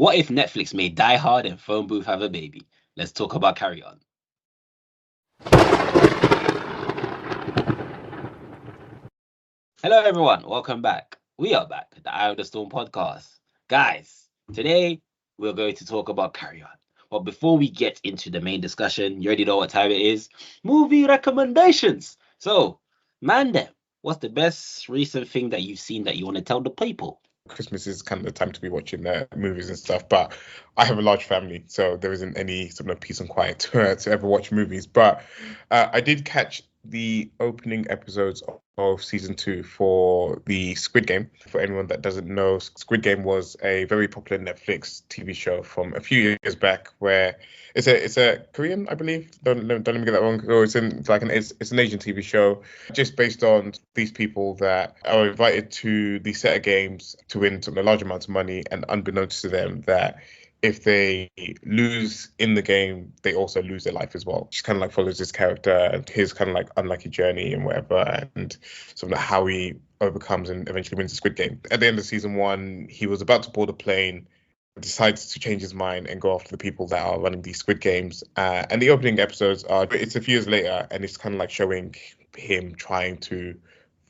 What if Netflix made Die Hard and Phone Booth have a baby? Let's talk about Carry On. Hello, everyone. Welcome back. We are back at the Eye of the Storm podcast. Guys, today we're going to talk about Carry On. But before we get into the main discussion, you already know what time it is. Movie recommendations. So, Mandem, what's the best recent thing that you've seen that you want to tell the people? Christmas is kind of the time to be watching movies and stuff, but I have a large family, so there isn't any sort of peace and quiet to ever watch movies. But I did catch the opening episodes of season 2 for the Squid Game. For anyone that doesn't know, Squid Game was a very popular Netflix TV show from a few years back, where it's a Korean, I believe. Don't let me get that wrong. Or it's an Asian TV show, just based on these people that are invited to the set of games to win a large amount of money, and unbeknownst to them that if they lose in the game, they also lose their life as well. Just kind of like follows this character and his kind of like unlucky journey and whatever, and sort of how he overcomes and eventually wins the Squid Game. At the end of season 1, he was about to board a plane, decides to change his mind and go after the people that are running these Squid Games. And the opening episodes it's a few years later, and it's kind of like showing him trying to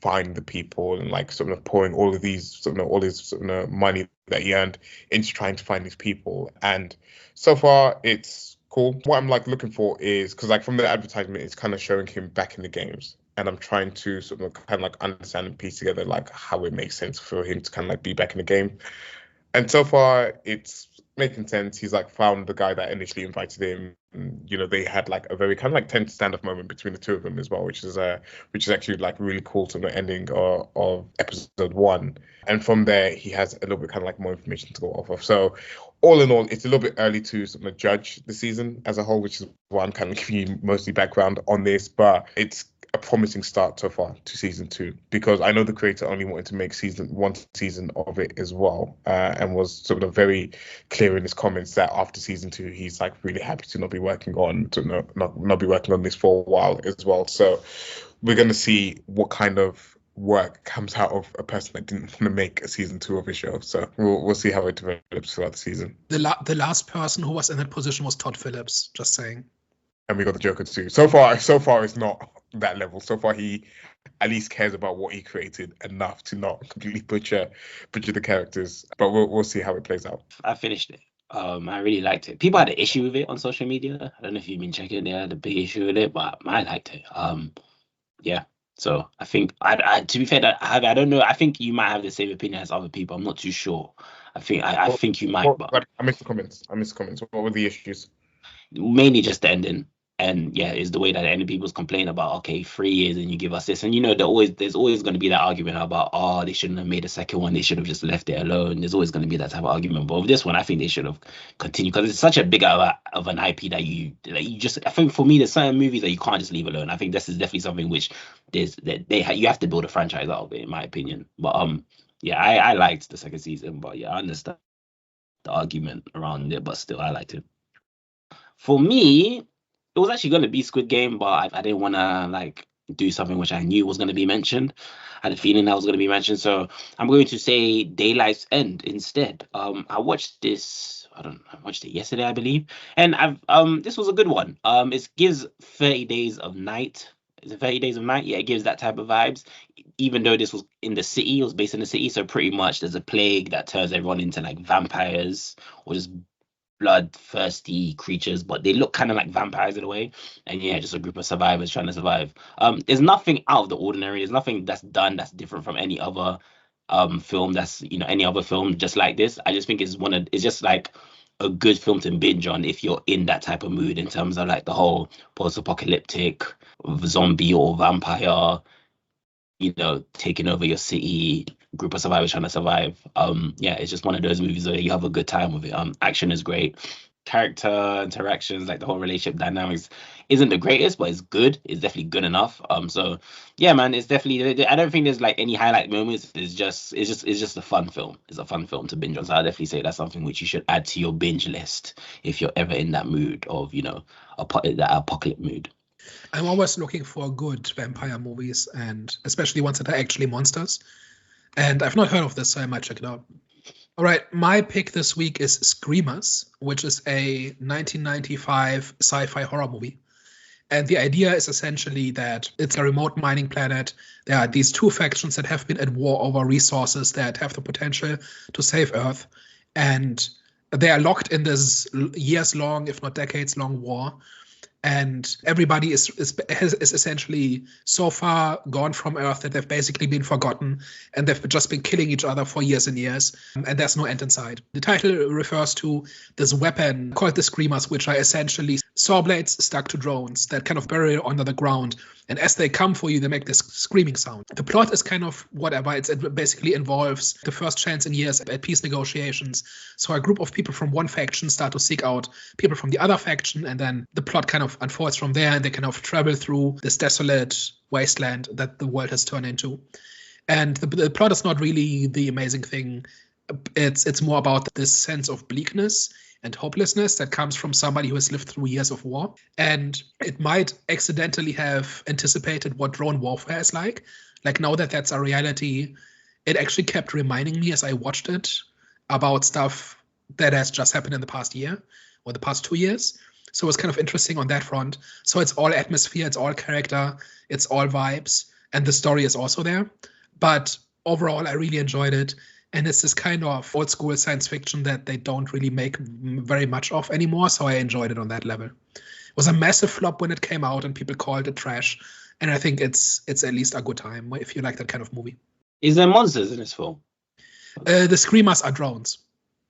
find the people and like sort of pouring all of these all his money that he earned into trying to find these people. And so far it's cool. What I'm like looking for is, because like from the advertisement, it's kind of showing him back in the games, and I'm trying to sort of kind of like understand and piece together like how it makes sense for him to kind of like be back in the game. And so far it's making sense. He's like found the guy that initially invited him. You know, they had like a very kind of like tense standoff moment between the two of them as well, which is actually like really cool to the ending of episode 1. And from there, he has a little bit kind of like more information to go off of. So all in all, it's a little bit early to sort of judge the season as a whole, which is why I'm kind of giving you mostly background on this. But it's a promising start so far to season 2, because I know the creator only wanted to make one season of it as well, and was sort of very clear in his comments that after season 2 he's like really happy to not be working on this for a while as well. So we're going to see what kind of work comes out of a person that didn't want to make a season 2 of a show. So we'll see how it develops throughout the season. The last person who was in that position was Todd Phillips, just saying. And we got the Joker too. So far it's not that level. So far he at least cares about what he created enough to not completely butcher the characters. But we'll see how it plays out. I finished it. I really liked it. People had an issue with it on social media. I don't know if you've been checking it. They had a big issue with it, but I liked it. Yeah. So I think to be fair, I don't know. I think you might have the same opinion as other people. I'm not too sure. I think you might. But I missed the comments. What were the issues? Mainly just the ending. And yeah, it's the way that any people's complain about, okay, 3 years and you give us this. And you know, there's always going to be that argument about, they shouldn't have made a second one. They should have just left it alone. There's always going to be that type of argument. But with this one, I think they should have continued, because it's such a big of an IP that you just, I think for me, there's certain movies that you can't just leave alone. I think this is definitely something which you have to build a franchise out of it, in my opinion. But yeah, I liked the second season, but yeah, I understand the argument around it, but still, I liked it. For me, it was actually going to be Squid Game, but I didn't want to like do something which I knew was going to be mentioned. I had a feeling that was going to be mentioned, so I'm going to say Daylight's End instead. I watched this. I watched it yesterday, I believe, and this was a good one. It gives 30 Days of Night. Is it 30 Days of Night? Yeah, it gives that type of vibes. Even though this was in the city, it was based in the city, so pretty much there's a plague that turns everyone into like vampires or just bloodthirsty creatures, but they look kind of like vampires in a way. And yeah, just a group of survivors trying to survive. There's nothing out of the ordinary. There's nothing that's different from any other film any other film just like this. I just think it's just like a good film to binge on if you're in that type of mood, in terms of like the whole post-apocalyptic zombie or vampire, taking over your city, group of survivors trying to survive. Yeah, it's just one of those movies where you have a good time with it. Action is great. Character interactions, like the whole relationship dynamics, isn't the greatest, but it's good. It's definitely good enough. So yeah, man, it's definitely. I don't think there's like any highlight moments. It's just a fun film. It's a fun film to binge on. So I definitely say that's something which you should add to your binge list if you're ever in that mood of that apocalypse mood. I'm always looking for good vampire movies, and especially ones that are actually monsters. And I've not heard of this, so I might check it out. All right, my pick this week is Screamers, which is a 1995 sci-fi horror movie. And the idea is essentially that it's a remote mining planet. There are these two factions that have been at war over resources that have the potential to save Earth. And they are locked in this years-long, if not decades-long war. And everybody is essentially so far gone from Earth that they've basically been forgotten, and they've just been killing each other for years and years, and there's no end in sight. The title refers to this weapon called the Screamers, which are essentially saw blades stuck to drones that kind of bury under the ground, and as they come for you, they make this screaming sound. The plot is kind of whatever. It basically involves the first chance in years at peace negotiations. So a group of people from one faction start to seek out people from the other faction, and then the plot kind of unfolds from there, and they kind of travel through this desolate wasteland that the world has turned into. And the plot is not really the amazing thing. It's more about this sense of bleakness and hopelessness that comes from somebody who has lived through years of war. And it might accidentally have anticipated what drone warfare is like. Like, now that that's a reality, it actually kept reminding me as I watched it about stuff that has just happened in the past year or the past 2 years. So it's kind of interesting on that front. So it's all atmosphere, it's all character, it's all vibes, and the story is also there. But overall, I really enjoyed it. And it's this kind of old school science fiction that they don't really make very much of anymore. So I enjoyed it on that level. It was a massive flop when it came out and people called it trash. And I think it's at least a good time if you like that kind of movie. Is there monsters in this film? The Screamers are drones.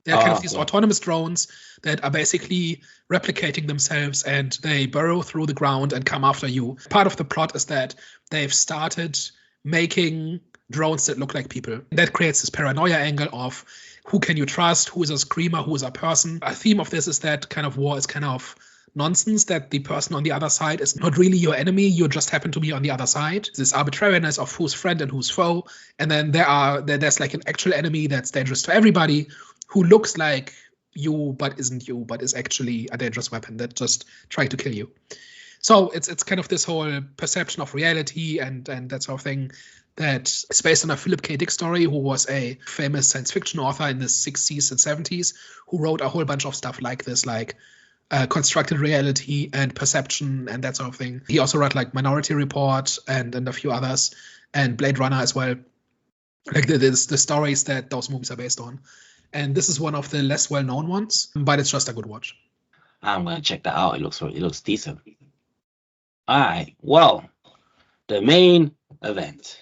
They're kind of these autonomous drones that are basically replicating themselves, and they burrow through the ground and come after you. Part of the plot is that they've started making drones that look like people. That creates this paranoia angle of who can you trust, who is a screamer, who is a person. A theme of this is that kind of war is kind of nonsense, that the person on the other side is not really your enemy, you just happen to be on the other side. This arbitrariness of who's friend and who's foe. And then there's like an actual enemy that's dangerous to everybody, who looks like you but isn't you, but is actually a dangerous weapon that just tried to kill you. So it's kind of this whole perception of reality and that sort of thing that is based on a Philip K. Dick story, who was a famous science fiction author in the 60s and 70s, who wrote a whole bunch of stuff like this, like constructed reality and perception and that sort of thing. He also wrote like Minority Report and a few others, and Blade Runner as well. Like the stories that those movies are based on. And this is one of the less well-known ones, but it's just a good watch. I'm gonna check that out. It looks decent. All right. Well, the main event.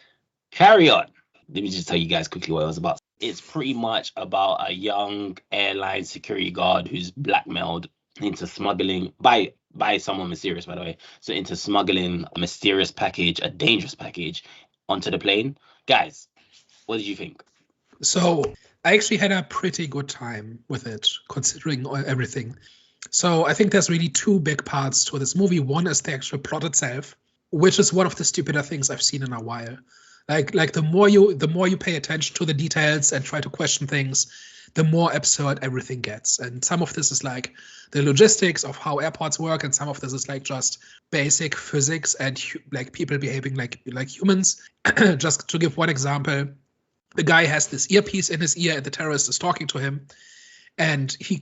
Carry on. Let me just tell you guys quickly what it was about. It's pretty much about a young airline security guard who's blackmailed into smuggling by someone mysterious, by the way. So into smuggling a mysterious package, a dangerous package, onto the plane. Guys, what did you think? So I actually had a pretty good time with it, considering everything. So I think there's really two big parts to this movie. One is the actual plot itself, which is one of the stupider things I've seen in a while. Like the more you pay attention to the details and try to question things, the more absurd everything gets. And some of this is like the logistics of how airports work, and some of this is like just basic physics and like people behaving like humans. Just to give one example, the guy has this earpiece in his ear and the terrorist is talking to him, and he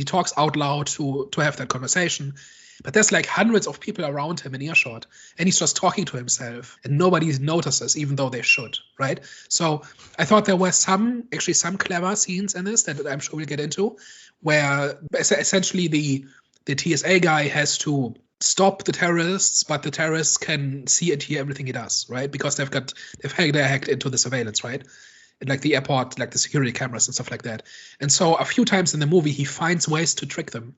talks out loud to have that conversation. But there's like hundreds of people around him in earshot, and he's just talking to himself, and nobody notices, even though they should, right? So I thought there were some clever scenes in this that I'm sure we'll get into, where essentially the TSA guy has to stop the terrorists, but the terrorists can see and hear everything he does, right? Because they're hacked into the surveillance, right? And like the airport, like the security cameras and stuff like that. And so a few times in the movie, he finds ways to trick them.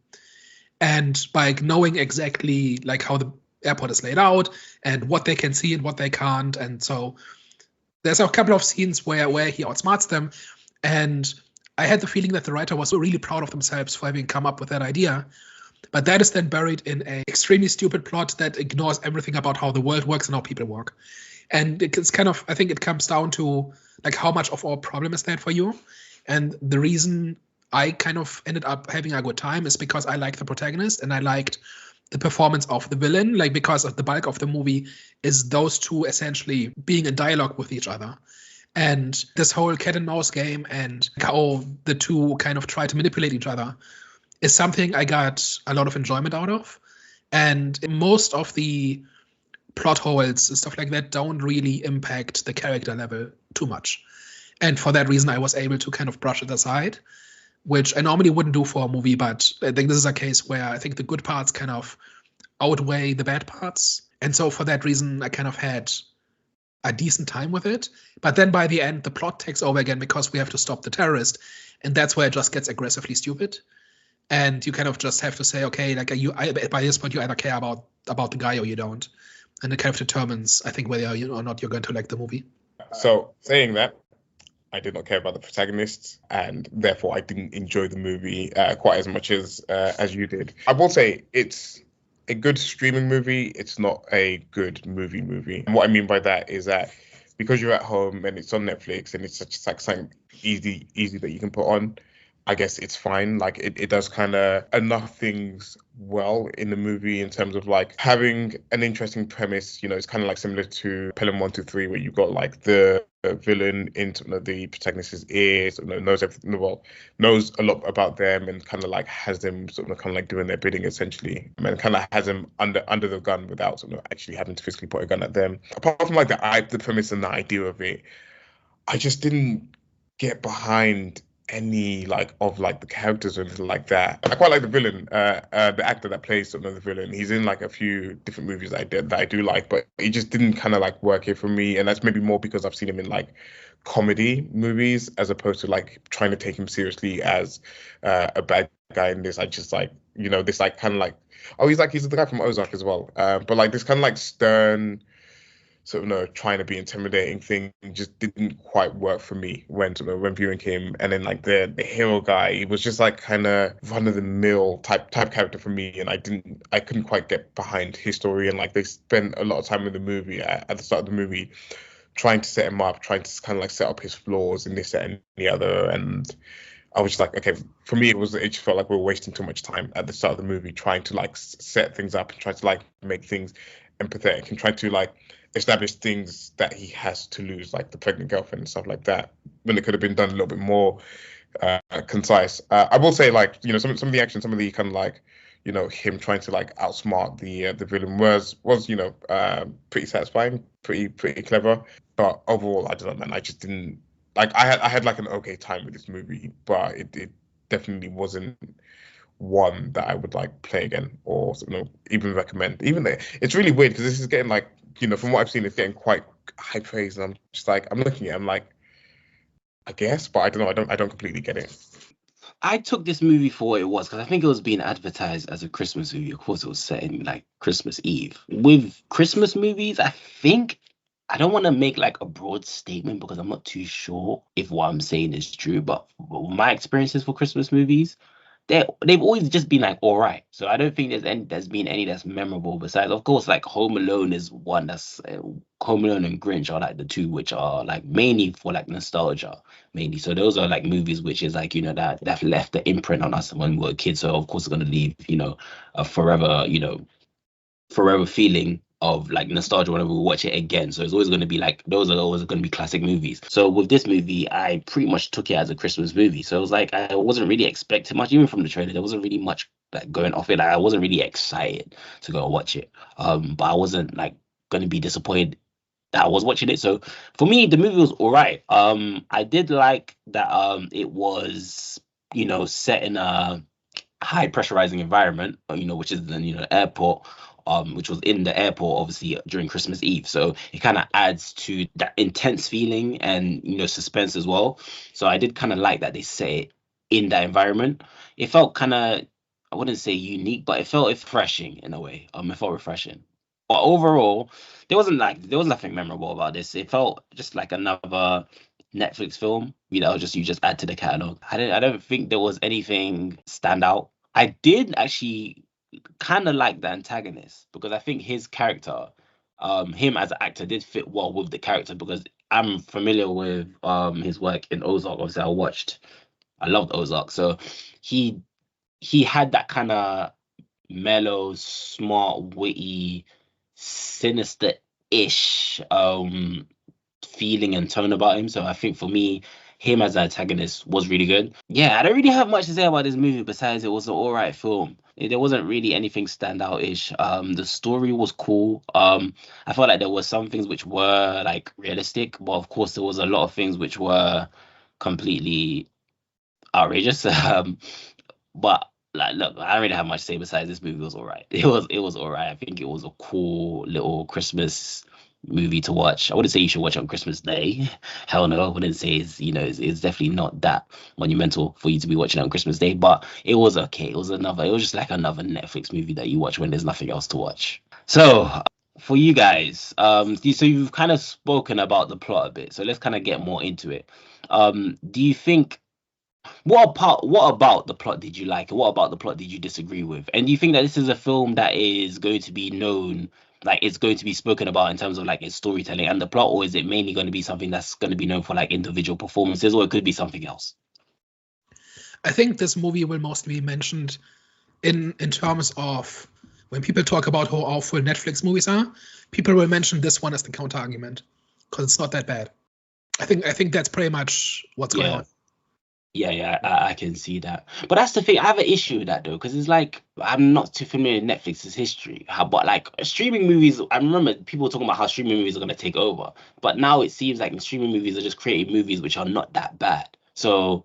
And by knowing exactly like how the airport is laid out and what they can see and what they can't. And so there's a couple of scenes where he outsmarts them. And I had the feeling that the writer was really proud of themselves for having come up with that idea. But that is then buried in an extremely stupid plot that ignores everything about how the world works and how people work. And it's kind of, I think it comes down to like how much of our problem is that for you. And the reason I kind of ended up having a good time is because I liked the protagonist and I liked the performance of the villain, like because of the bulk of the movie is those two essentially being in dialogue with each other. And this whole cat and mouse game and how the two kind of try to manipulate each other is something I got a lot of enjoyment out of. And most of the plot holes and stuff like that don't really impact the character level too much. And for that reason, I was able to kind of brush it aside, which I normally wouldn't do for a movie. But I think this is a case where I think the good parts kind of outweigh the bad parts. And so for that reason, I kind of had a decent time with it. But then by the end, the plot takes over again because we have to stop the terrorist. And that's where it just gets aggressively stupid. And you kind of just have to say, okay, like by this point, you either care about the guy or you don't. And it kind of determines, I think, whether or not you're going to like the movie. So saying that, I did not care about the protagonists, and therefore I didn't enjoy the movie quite as much as you did. I will say it's a good streaming movie. It's not a good movie. And what I mean by that is that because you're at home and it's on Netflix and it's just like something easy that you can put on, I guess it's fine. Like it does kind of enough things well in the movie in terms of like having an interesting premise. You know, it's kind of like similar to Pelham 1, 2, 3, where you've got like the villain in the protagonist's ears, knows everything, well, knows a lot about them and kind of like has them sort of kind of like doing their bidding essentially, and kind of has them under the gun without sort of actually having to physically put a gun at them. Apart from like the premise and the idea of it, I just didn't get behind any of the characters or anything like that. I quite like the villain, the actor that plays sort of the villain. He's in like a few different movies that I do like, but he just didn't kind of like work here for me. And that's maybe more because I've seen him in like comedy movies as opposed to like trying to take him seriously as a bad guy in this. I just like, this like kind of like, oh, he's the guy from Ozark as well. But like this kind of like stern, sort of trying to be intimidating thing just didn't quite work for me when viewing him. And then like the hero guy, he was just like kind of run of the mill type character for me, and I couldn't quite get behind his story. And like they spent a lot of time in the movie at the start of the movie trying to set him up, trying to kind of like set up his flaws and this, that, and the other. And I was just like, okay, for me, it just felt like we were wasting too much time at the start of the movie trying to like set things up and try to like make things empathetic and try to like establish things that he has to lose, like the pregnant girlfriend and stuff like that, when it could have been done a little bit more concise. I will say, like, some of the action, some of the kind of like, him trying to like outsmart the villain was pretty satisfying, pretty clever. But overall, I don't know, man. I just didn't like. I had like an okay time with this movie, but it definitely wasn't one that I would like play again or even recommend. Even though it's really weird because this is getting like, from what I've seen, it's getting quite high praise, and I'm just like, I'm looking at it, I'm like, I guess, but I don't know, I don't completely get it. I took this movie for what it was because I think it was being advertised as a Christmas movie. Of course, it was set in like Christmas Eve. With Christmas movies, I think I don't want to make like a broad statement because I'm not too sure if what I'm saying is true, but my experiences for Christmas movies, they've always just been like all right. So I don't think there's been any that's memorable. Besides, of course, like Home Alone is one that's Home Alone and Grinch are like the two which are like mainly for like nostalgia, mainly. So those are like movies which is like that left the imprint on us when we were kids. So of course it's gonna leave a forever feeling of like nostalgia whenever we watch it again. So it's always going to be like, those are always going to be classic movies. So with this movie, I pretty much took it as a Christmas movie. So it was like, I wasn't really expecting much, even from the trailer. There wasn't really much like going off it. Like I wasn't really excited to go and watch it. But I wasn't like going to be disappointed that I was watching it. So for me, the movie was all right. I did like that it was, set in a high pressurizing environment, which is the airport. Which was in the airport, obviously, during Christmas Eve. So it kind of adds to that intense feeling and, suspense as well. So I did kind of like that they set it in that environment. It felt kind of, I wouldn't say unique, but it felt refreshing in a way. It felt refreshing. But overall, there was nothing memorable about this. It felt just like another Netflix film. You just add to the catalog. I don't think there was anything stand out. I did actually kind of like the antagonist because I think his character, him as an actor, did fit well with the character because I'm familiar with his work in Ozark. Obviously, I loved Ozark, so he had that kind of mellow, smart, witty, sinister-ish feeling and tone about him. So I think for me, him as the antagonist was really good. Yeah, I don't really have much to say about this movie besides it was an all right film. There wasn't really anything standout-ish. The story was cool. I felt like there were some things which were like realistic, but of course there was a lot of things which were completely outrageous. But like, look, I don't really have much to say besides this movie was all right. It was all right. I think it was a cool little Christmas movie to watch. I wouldn't say you should watch it on Christmas Day. Hell no, I wouldn't say it's definitely not that monumental for you to be watching it on Christmas Day. But it was okay. It was just like another Netflix movie that you watch when there's nothing else to watch. So for you guys, so you've kind of spoken about the plot a bit. So let's kind of get more into it. Do you think what about the plot did you like, and what about the plot did you disagree with? And do you think that this is a film that is going to be known, like it's going to be spoken about in terms of like its storytelling and the plot, or is it mainly going to be something that's going to be known for like individual performances, or it could be something else? I think this movie will mostly be mentioned in terms of when people talk about how awful Netflix movies are, people will mention this one as the counter argument because it's not that bad. I think that's pretty much what's going on. Yeah, I can see that. But that's the thing. I have an issue with that though, because it's like I'm not too familiar with Netflix's history. But like streaming movies, I remember people talking about how streaming movies are going to take over. But now it seems like streaming movies are just creating movies which are not that bad. So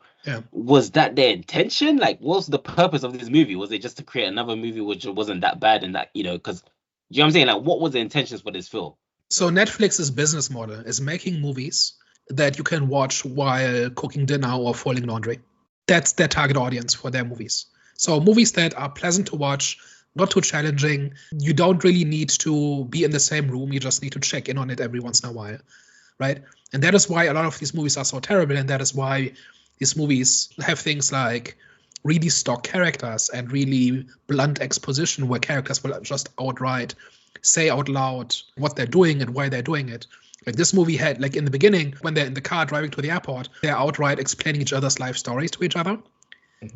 was that their intention? Like, what's the purpose of this movie? Was it just to create another movie which wasn't that bad and that, because, you know what I'm saying? Like, what was the intentions for this film? So Netflix's business model is making movies that you can watch while cooking dinner or folding laundry. That's their target audience for their movies. So movies that are pleasant to watch, not too challenging. You don't really need to be in the same room. You just need to check in on it every once in a while, right? And that is why a lot of these movies are so terrible, and that is why these movies have things like really stock characters and really blunt exposition where characters will just outright say out loud what they're doing and why they're doing it. Like this movie had, like in the beginning, when they're in the car driving to the airport, they're outright explaining each other's life stories to each other,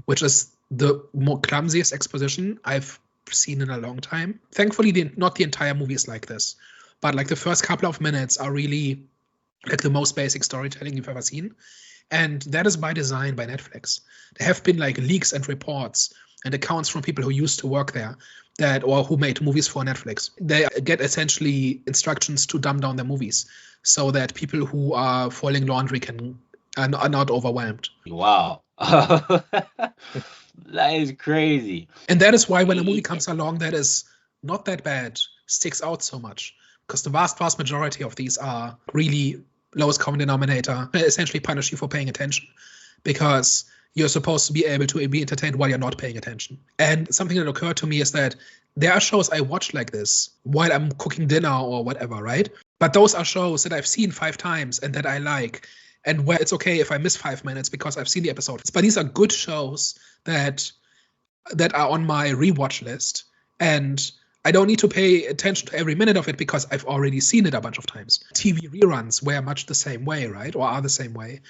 which is the more clumsiest exposition I've seen in a long time. Thankfully, not the entire movie is like this, but like the first couple of minutes are really like the most basic storytelling you've ever seen. And that is by design by Netflix. There have been like leaks and reports and accounts from people who used to work there or who made movies for Netflix. They get essentially instructions to dumb down their movies so that people who are folding laundry are not overwhelmed. Wow. That is crazy. And that is why when a movie comes along that is not that bad, sticks out so much. Because the vast majority of these are really lowest common denominator. They essentially punish you for paying attention. Because you're supposed to be able to be entertained while you're not paying attention. And something that occurred to me is that there are shows I watch like this while I'm cooking dinner or whatever, right? But those are shows that I've seen 5 times and that I like, and where it's okay if I miss 5 minutes because I've seen the episode. But these are good shows that are on my rewatch list, and I don't need to pay attention to every minute of it because I've already seen it a bunch of times. TV reruns were much the same way, right? Or are the same way.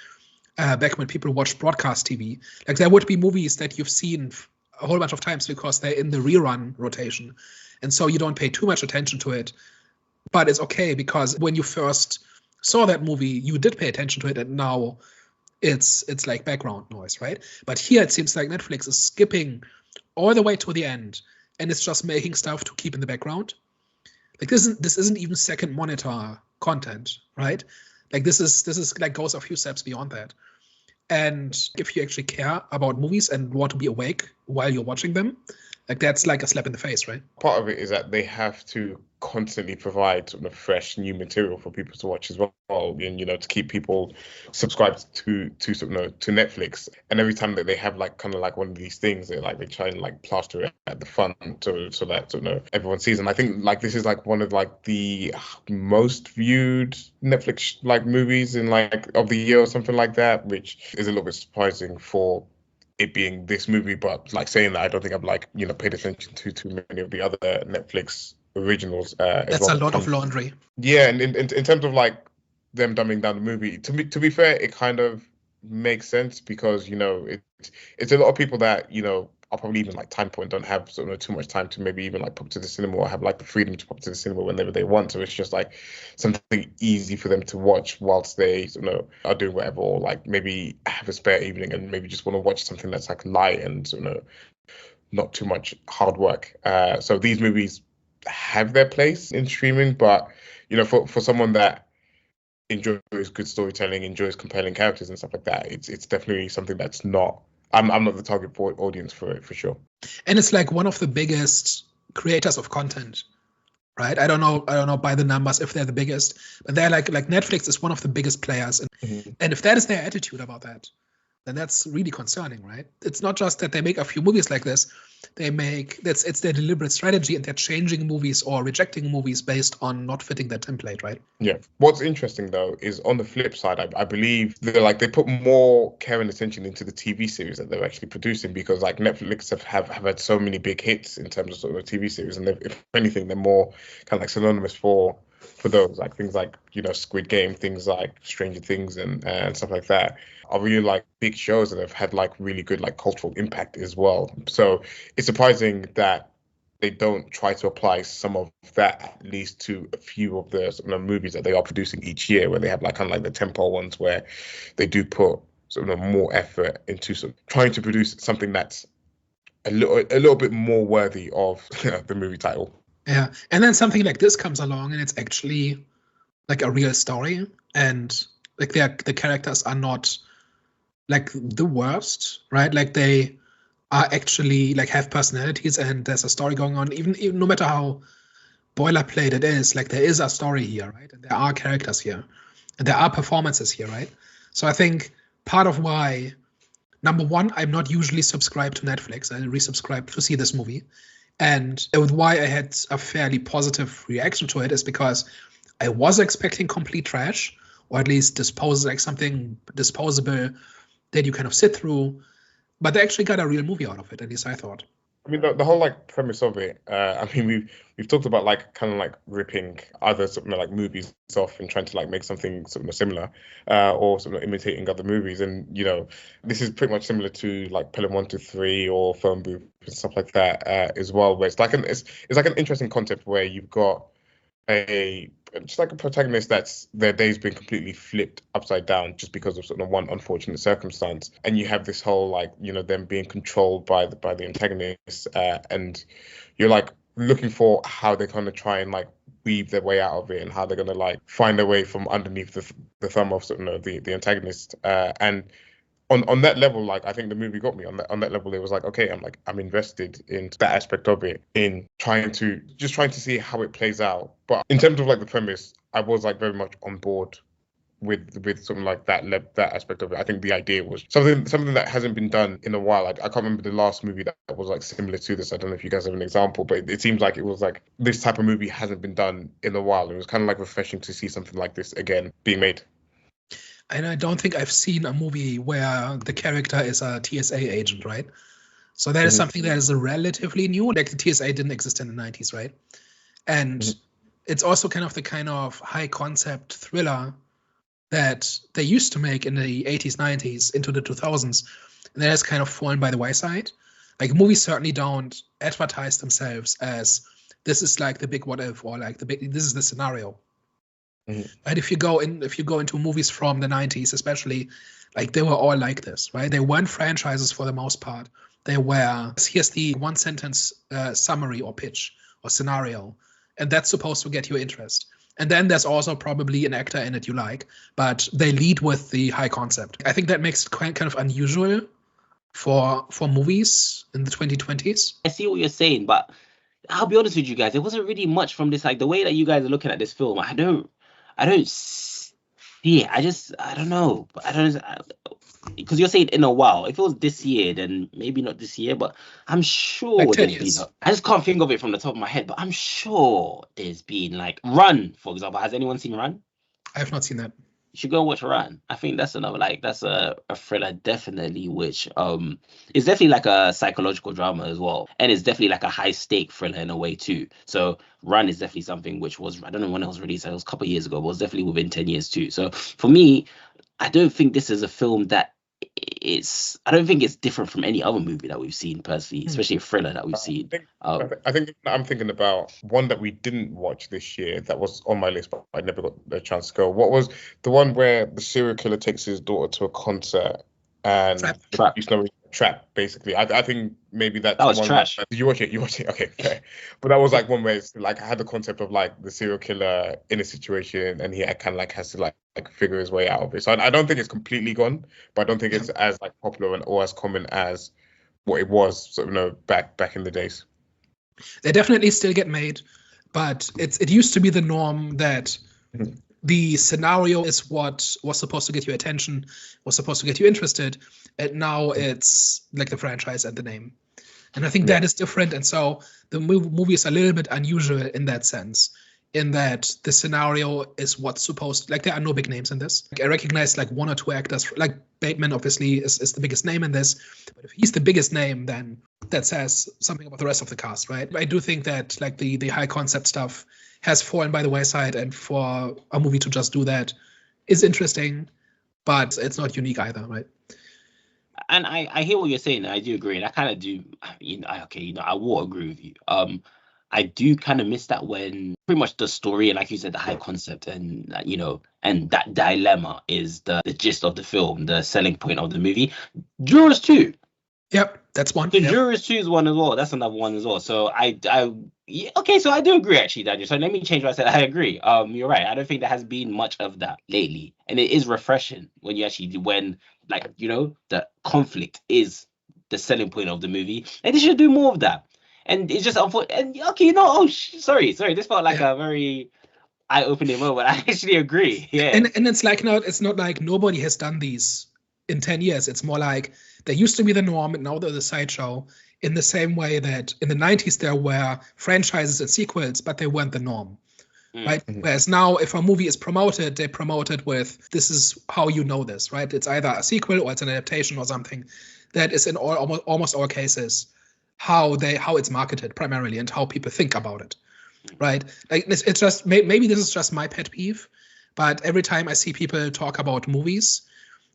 Back when people watched broadcast TV, like there would be movies that you've seen a whole bunch of times because they're in the rerun rotation, and so you don't pay too much attention to it. But it's okay because when you first saw that movie, you did pay attention to it, and now it's like background noise, right? But here it seems like Netflix is skipping all the way to the end, and it's just making stuff to keep in the background. Like this isn't even second monitor content, right? Like this is like goes a few steps beyond that. And if you actually care about movies and want to be awake while you're watching them, like that's like a slap in the face, right? Part of it is that they have to constantly provide sort of fresh new material for people to watch as well, and to keep people subscribed to Netflix. And every time that they have like kind of like one of these things, they try and like plaster it at the front so that everyone sees. And I think like this is like one of like the most viewed Netflix like movies in like of the year or something like that, which is a little bit surprising for it being this movie. But like saying that, I don't think I've like paid attention to too many of the other Netflix originals. That's a lot of laundry. Yeah, and in terms of like them dumbing down the movie, to be fair, it kind of makes sense because it's a lot of people that are probably even like time poor and don't have sort of too much time to maybe even like pop to the cinema or have like the freedom to pop to the cinema whenever they want. So it's just like something easy for them to watch whilst they are doing whatever, or like maybe have a spare evening and maybe just want to watch something that's like light and not too much hard work. So these movies have their place in streaming, but for someone that enjoys good storytelling, enjoys compelling characters and stuff like that, it's definitely something that's not. I'm not the target audience for it, for sure. And it's like one of the biggest creators of content, right? I don't know by the numbers if they're the biggest, but they're like Netflix is one of the biggest players, and if that is their attitude about that, then that's really concerning, right? It's not just that they make a few movies like this. It's their deliberate strategy, and they're changing movies or rejecting movies based on not fitting that template, right? Yeah. What's interesting though is on the flip side, I believe they put more care and attention into the TV series that they're actually producing, because like Netflix have had so many big hits in terms of sort of TV series, and if anything, they're more kind of like synonymous for those, like things like Squid Game, things like Stranger Things and stuff like that are really like big shows that have had like really good like cultural impact as well. So it's surprising that they don't try to apply some of that at least to a few of the movies that they are producing each year, where they have like kind of like the tentpole ones where they do put more effort into trying to produce something that's a little bit more worthy of the movie title. Yeah, and then something like this comes along, and it's actually like a real story, and like the characters are not like the worst, right? Like they are actually like have personalities, and there's a story going on. Even no matter how boilerplate it is, like there is a story here, right? And there are characters here, and there are performances here, right? So I think part of why, number one, I'm not usually subscribed to Netflix. I resubscribed to see this movie. And why I had a fairly positive reaction to it is because I was expecting complete trash, or at least something disposable that you kind of sit through. But they actually got a real movie out of it, at least I thought. I mean, the whole like premise of it. I mean, we've talked about like kind of like ripping other like movies off and trying to like make something similar, or imitating other movies. And this is pretty much similar to like Pelham 1 to 3 or Phone Booth and stuff like that as well. Where it's like an interesting concept where you've got just like a protagonist that's their day's been completely flipped upside down just because of one unfortunate circumstance, and you have this whole like them being controlled by the antagonist, and you're like looking for how they're going to try and like weave their way out of it, and how they're going to like find their way from underneath the thumb of the antagonist, and on that level, like I think the movie got me on that level. It was like, okay, I'm invested in that aspect of it, in trying to see how it plays out. But in terms of like the premise, I was like very much on board with something like that aspect of it. I think the idea was something that hasn't been done in a while. I can't remember the last movie that was like similar to this. I don't know if you guys have an example, but it seems like it was like this type of movie hasn't been done in a while. It was kind of like refreshing to see something like this again being made. And I don't think I've seen a movie where the character is a TSA agent, right? So that is something that is relatively new. Like the TSA didn't exist in the 90s, right? And it's also kind of high concept thriller that they used to make in the 80s, 90s, into the 2000s. And that has kind of fallen by the wayside. Like movies certainly don't advertise themselves as this is like the big what if, or like this is the scenario. Right? If you go into movies from the 90s, especially, like they were all like this, right? They weren't franchises for the most part. They were, here's the one sentence summary or pitch or scenario, and that's supposed to get your interest. And then there's also probably an actor in it you like, but they lead with the high concept. I think that makes it kind of unusual for movies in the 2020s. I see what you're saying, but I'll be honest with you guys, there wasn't really much from this. Like the way that you guys are looking at this film, I don't see it. I don't know. Because you're saying in a while. If it was this year, then maybe not this year, but I'm sure like 10 years. I just can't think of it from the top of my head, but I'm sure there's been like Run, for example. Has anyone seen Run? I have not seen that. You should go and watch Run. I think that's another that's a thriller definitely, which is definitely like a psychological drama as well, and it's definitely like a high stake thriller in a way too. So Run is definitely something which was, I don't know when it was released, it was a couple of years ago, but it was definitely within 10 years too. So for me, I don't think this is a film that I don't think it's different from any other movie that we've seen personally, especially a thriller that we've seen. I think I'm thinking about one that we didn't watch this year that was on my list, but I never got the chance to go. What was the one where the serial killer takes his daughter to a concert and Trap. Trap, basically. I think maybe that's That was one trash. Did you watch it? You watched it? Okay, fair. But that was like one where it's like I had the concept of like the serial killer in a situation and he kind of like has to like figure his way out of it. So I don't think it's completely gone, but I don't think it's as like popular or as common as what it was, back in the days. They definitely still get made, but it used to be the norm that the scenario is what was supposed to get you attention, was supposed to get you interested, and now it's like the franchise and the name. And I think that is different, and so the movie is a little bit unusual in that sense, in that the scenario is what's supposed, like there are no big names in this. Like, I recognize like one or two actors, like Bateman obviously is the biggest name in this, but if he's the biggest name, then that says something about the rest of the cast, right? I do think that like the high concept stuff has fallen by the wayside, and for a movie to just do that is interesting, but it's not unique either, right? And I hear what you're saying, and I do agree, and I kind of do. I will agree with you. I do kind of miss that when pretty much the story and, like you said, the high concept and and that dilemma is the gist of the film, the selling point of the movie. Jurors 2. Yep, that's one. The Jurors 2 is one as well. That's another one as well. So so I do agree actually, Daniel. So let me change what I said. I agree. You're right. I don't think there has been much of that lately, and it is refreshing when you actually the conflict is the selling point of the movie, and they should do more of that. And it's just unfortunate. And sorry. This felt like a very eye-opening moment. I actually agree. Yeah. And it's like it's not like nobody has done these in 10 years. It's more like they used to be the norm, and now they're the sideshow. In the same way that in the 90s there were franchises and sequels, but they weren't the norm. Right? Mm-hmm. Whereas now, if a movie is promoted, they promote it with, this is how you know this, right? It's either a sequel or it's an adaptation or something. That is in almost all cases how it's marketed primarily and how people think about it, right? Like it's just, maybe this is just my pet peeve, but every time I see people talk about movies,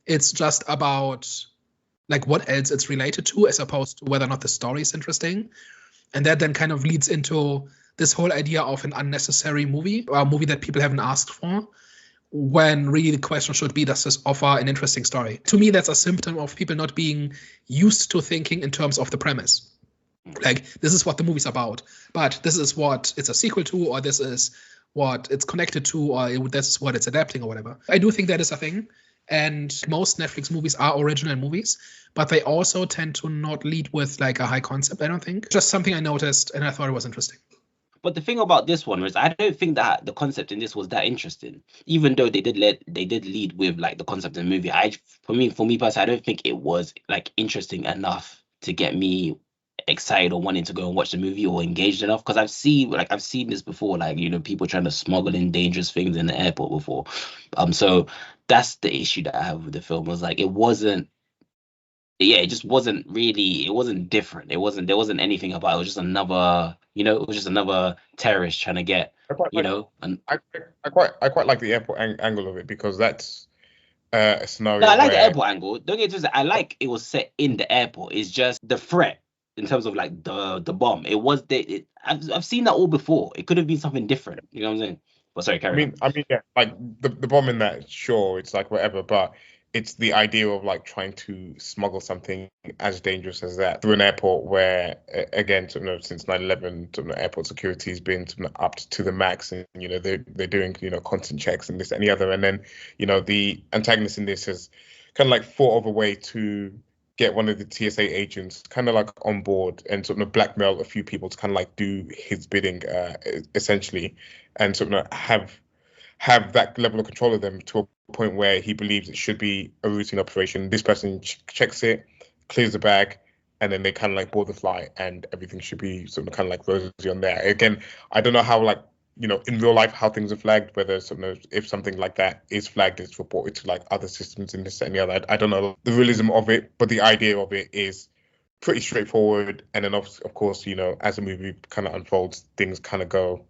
it's just about like what else it's related to, as opposed to whether or not the story is interesting. And that then kind of leads into this whole idea of an unnecessary movie, or a movie that people haven't asked for, when really the question should be, does this offer an interesting story? To me, that's a symptom of people not being used to thinking in terms of the premise. Like, this is what the movie's about, but this is what it's a sequel to, or this is what it's connected to, or this is what it's adapting, or whatever. I do think that is a thing. And most Netflix movies are original movies, but they also tend to not lead with like a high concept, I don't think. Just something I noticed, and I thought it was interesting. But the thing about this one was, I don't think that the concept in this was that interesting, even though they did lead with like the concept of the movie. For me personally, I don't think it was like interesting enough to get me excited or wanting to go and watch the movie, or engaged enough, because I've seen this before, like, people trying to smuggle in dangerous things in the airport before. So that's the issue that I have with the film, was like, it just wasn't really, it wasn't different. There wasn't anything about it. It was just another, it was just another terrorist trying to get, I quite like the airport angle of it, because that's a scenario. No, I like the airport angle. Don't get twisted. I like it was set in the airport. It's just the threat in terms of like the bomb. It was I've seen that all before. It could have been something different. You know what I'm saying? Well, sorry, carry on. I mean, yeah, like the bomb in that, sure, it's like whatever, but it's the idea of like trying to smuggle something as dangerous as that through an airport where, again, since 9/11, airport security has been up to the max, and they're doing constant checks and this and the other, and then the antagonist in this has kind of like thought of a way to get one of the TSA agents kind of like on board and blackmail a few people to kind of like do his bidding, essentially, and have that level of control of them to a point where he believes it should be a routine operation. This person checks it, clears the bag, and then they kind of like board the flight, and everything should be kind of like rosy on there. Again, I don't know how in real life how things are flagged, whether if something like that is flagged, it's reported to like other systems and this and the other. I don't know the realism of it, but the idea of it is pretty straightforward. And then of course, as the movie kind of unfolds, things kind of go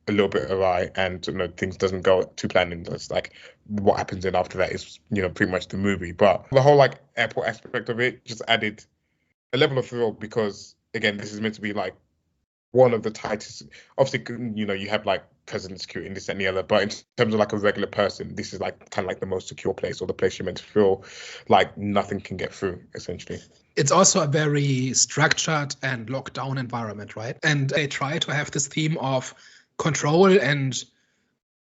a little bit awry and things doesn't go to plan, and it's like what happens then after that is pretty much the movie. But the whole like airport aspect of it just added a level of thrill, because again, this is meant to be like one of the tightest. Obviously, you have like president security and this and the other, but in terms of like a regular person, this is like kind of like the most secure place, or the place you're meant to feel like nothing can get through, essentially. It's also a very structured and locked down environment, right? And they try to have this theme of control and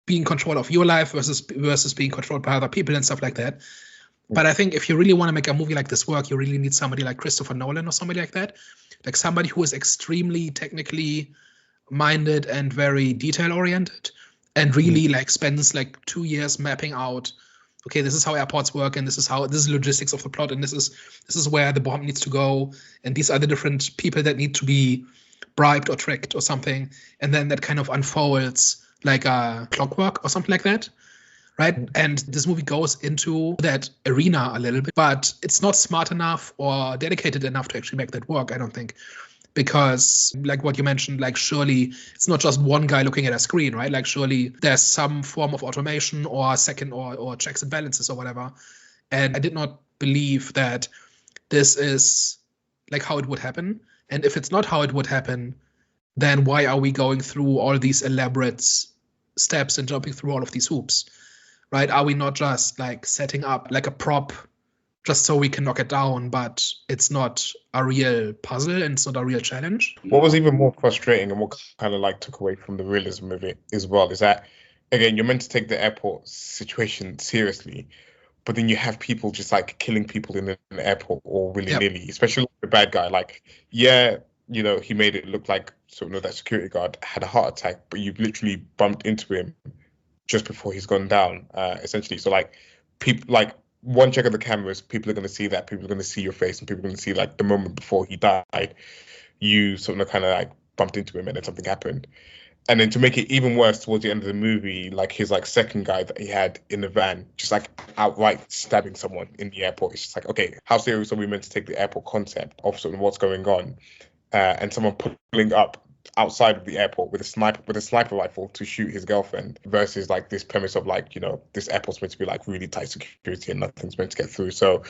being control of your life versus being controlled by other people and stuff like that. But I think if you really want to make a movie like this work, you really need somebody like Christopher Nolan or somebody like that, like somebody who is extremely technically minded and very detail oriented, and really like spends like 2 years mapping out, okay, this is how airports work, and this is logistics of the plot, and this is where the bomb needs to go, and these are the different people that need to be bribed or tricked or something, and then that kind of unfolds like a clockwork or something like that, right? And this movie goes into that arena a little bit, but it's not smart enough or dedicated enough to actually make that work, I don't think. Because like what you mentioned, like surely it's not just one guy looking at a screen, right? Like surely there's some form of automation or second or checks and balances or whatever. And I did not believe that this is like how it would happen. And if it's not how it would happen, then why are we going through all these elaborate steps and jumping through all of these hoops, right? Are we not just like setting up like a prop just so we can knock it down, but it's not a real puzzle and it's not a real challenge? What was even more frustrating and what kind of like took away from the realism of it as well is that, again, you're meant to take the airport situation seriously, but then you have people just like killing people in an airport or willy-nilly, especially the bad guy. Like, yeah, he made it look like that security guard had a heart attack, but you literally bumped into him just before he's gone down, essentially. So like people, like one check of the cameras, people are going to see that, people are going to see your face, and people are going to see like the moment before he died, you kind of like bumped into him and then something happened. And then to make it even worse, towards the end of the movie, like his like second guy that he had in the van, just like outright stabbing someone in the airport. It's just like, okay, how serious are we meant to take the airport concept of what's going on? And someone pulling up outside of the airport with a sniper rifle to shoot his girlfriend, versus like this premise of like, this airport's meant to be like really tight security and nothing's meant to get through. So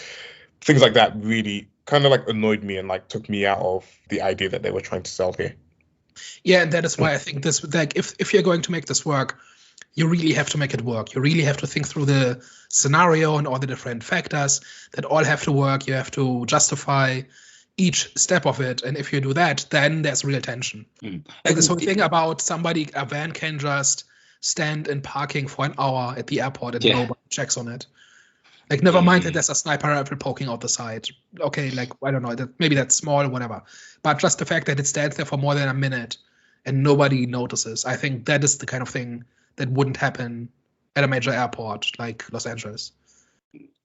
things like that really kind of like annoyed me and like took me out of the idea that they were trying to sell here. Yeah, and that is why I think this, like, if you're going to make this work, you really have to make it work. You really have to think through the scenario and all the different factors that all have to work. You have to justify each step of it, and if you do that, then there's real tension. Like this whole thing about a van can just stand in parking for an hour at the airport and nobody checks on it. Like, never mind that there's a sniper rifle poking out the side. Okay, like, I don't know, maybe that's small or whatever. But just the fact that it stands there for more than a minute and nobody notices, I think that is the kind of thing that wouldn't happen at a major airport like Los Angeles.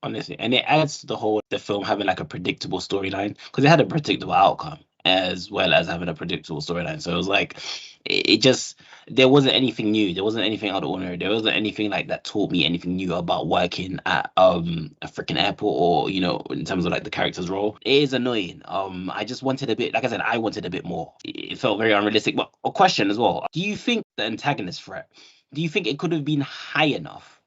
Honestly, and it adds to the film having like a predictable storyline, because it had a predictable outcome as well as having a predictable storyline. So it was like, there wasn't anything new. There wasn't anything out of the ordinary. There wasn't anything like that taught me anything new about working at a freaking airport, or in terms of like the character's role. It is annoying. I just wanted a bit, like I said, I wanted a bit more. It felt very unrealistic. But a question as well: do you think the antagonist threat? Do you think it could have been high enough?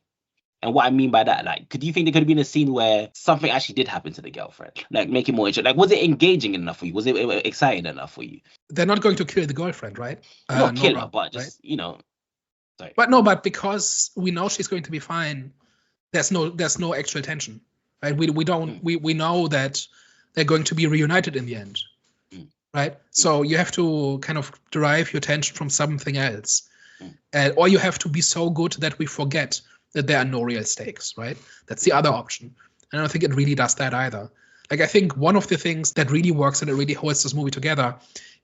And what I mean by that, like, could you think there could have been a scene where something actually did happen to the girlfriend? Like, make it more interesting. Like, was it engaging enough for you? Was it exciting enough for you? They're not going to kill the girlfriend, right? Not kill her, but just, sorry. But because we know she's going to be fine, there's no actual tension, right? We know that they're going to be reunited in the end, right? So you have to kind of derive your tension from something else, or you have to be so good that we forget that there are no real stakes, right? That's the other option. And I don't think it really does that either. Like, I think one of the things that really works and it really holds this movie together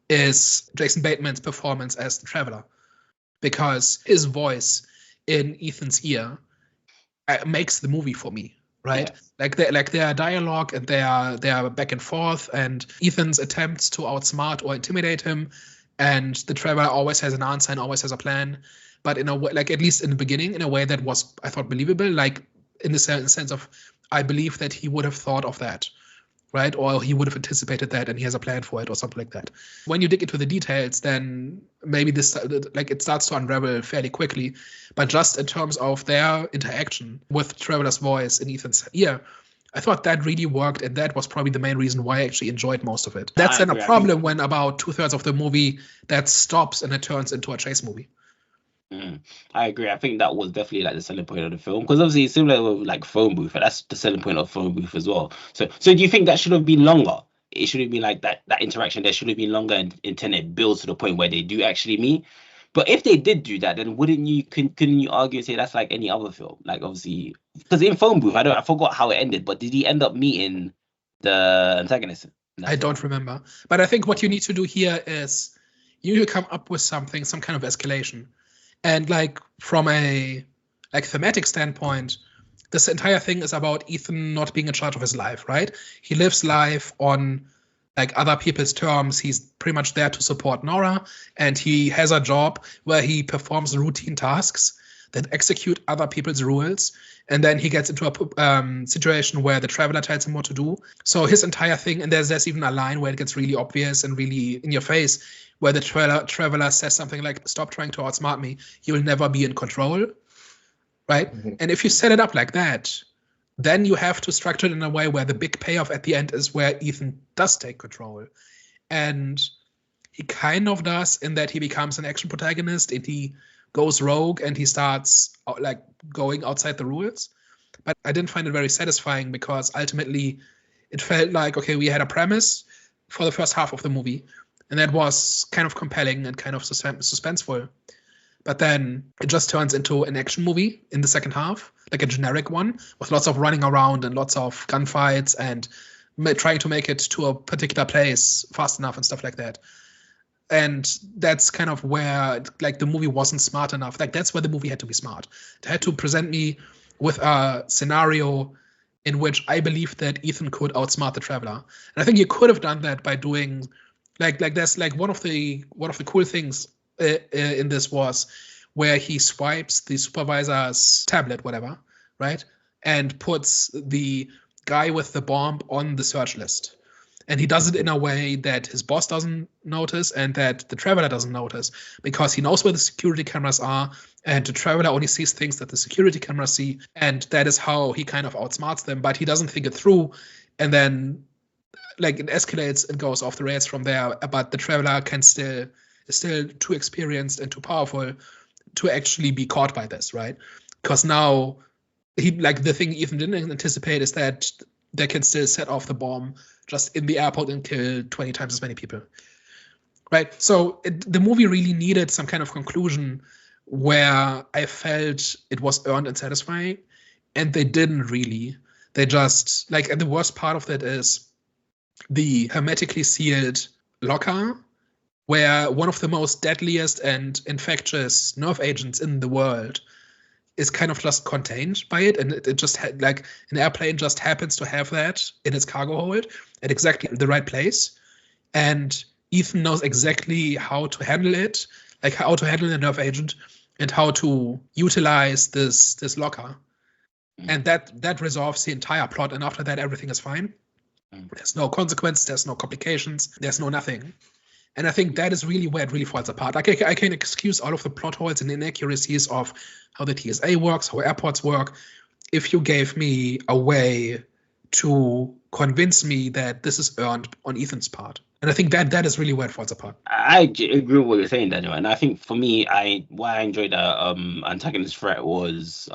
is Jason Bateman's performance as the Traveler, because his voice in Ethan's ear makes the movie for me, right? Yeah. Like their dialogue and their back and forth, and Ethan's attempts to outsmart or intimidate him, and the Traveler always has an answer and always has a plan. But in a way, like, at least in the beginning, in a way that was, I thought, believable, like in the sense of, I believe that he would have thought of that right? Or he would have anticipated that and he has a plan for it or something like that. When you dig into the details, then maybe this, like, it starts to unravel fairly quickly. But just in terms of their interaction with Traveler's voice in Ethan's ear, I thought that really worked, and that was probably the main reason why I actually enjoyed most of it. That's then a problem when about 2/3 of the movie that stops and it turns into a chase movie. I agree. I think that was definitely like the selling point of the film, because obviously it's similar with like Phone Booth, and that's the selling point of Phone Booth as well. So do you think that should have been longer? It should have been like that interaction there should have been longer until it builds to the point where they do actually meet. But if they did do that, then couldn't you argue and say that's like any other film? Like, obviously, because in Phone Booth, I forgot how it ended, but did he end up meeting the antagonist? I don't remember. But I think what you need to do here is you need to come up with some kind of escalation. And like from a thematic standpoint, this entire thing is about Ethan not being in charge of his life, right? He lives life on like other people's terms. He's pretty much there to support Nora, and he has a job where he performs routine tasks that execute other people's rules. And then he gets into a situation where the Traveler tells him what to do. So his entire thing, and there's even a line where it gets really obvious and really in your face, where the Traveler says something like, "Stop trying to outsmart me. You'll never be in control." Right? Mm-hmm. And if you set it up like that, then you have to structure it in a way where the big payoff at the end is where Ethan does take control. And he kind of does, in that he becomes an action protagonist and he goes rogue and he starts like going outside the rules. But I didn't find it very satisfying, because ultimately it felt like, okay, we had a premise for the first half of the movie, and that was kind of compelling and kind of suspenseful. But then it just turns into an action movie in the second half, like a generic one, with lots of running around and lots of gunfights and trying to make it to a particular place fast enough and stuff like that. And that's kind of where like the movie wasn't smart enough. Like, that's where the movie had to be smart. It had to present me with a scenario in which I believed that Ethan could outsmart the Traveler. And I think you could have done that by doing like there's like one of the cool things in this was where he swipes the supervisor's tablet, whatever, right? And puts the guy with the bomb on the search list. And he does it in a way that his boss doesn't notice and that the Traveler doesn't notice, because he knows where the security cameras are, and the Traveler only sees things that the security cameras see, and that is how he kind of outsmarts them, but he doesn't think it through, and then like it escalates and goes off the rails from there. But the Traveler is still too experienced and too powerful to actually be caught by this, right? Because now the thing Ethan didn't anticipate is that they can still set off the bomb just in the airport and kill 20 times as many people, right? So the movie really needed some kind of conclusion where I felt it was earned and satisfying, and they didn't really. They just and the worst part of that is the hermetically sealed locker, where one of the most deadliest and infectious nerve agents in the world is kind of just contained by it, and it just like an airplane just happens to have that in its cargo hold at exactly the right place, and Ethan knows exactly how to handle it, like how to handle the nerve agent and how to utilize this locker, and that resolves the entire plot. And after that, everything is fine. There's no consequence, there's no complications, there's no nothing. And I think that is really where it really falls apart. Like, I can excuse all of the plot holes and inaccuracies of how the TSA works, how airports work, if you gave me a way to convince me that this is earned on Ethan's part. And I think that is really where it falls apart. I agree with what you're saying, Daniel. And I think for me, why I enjoyed the antagonist threat was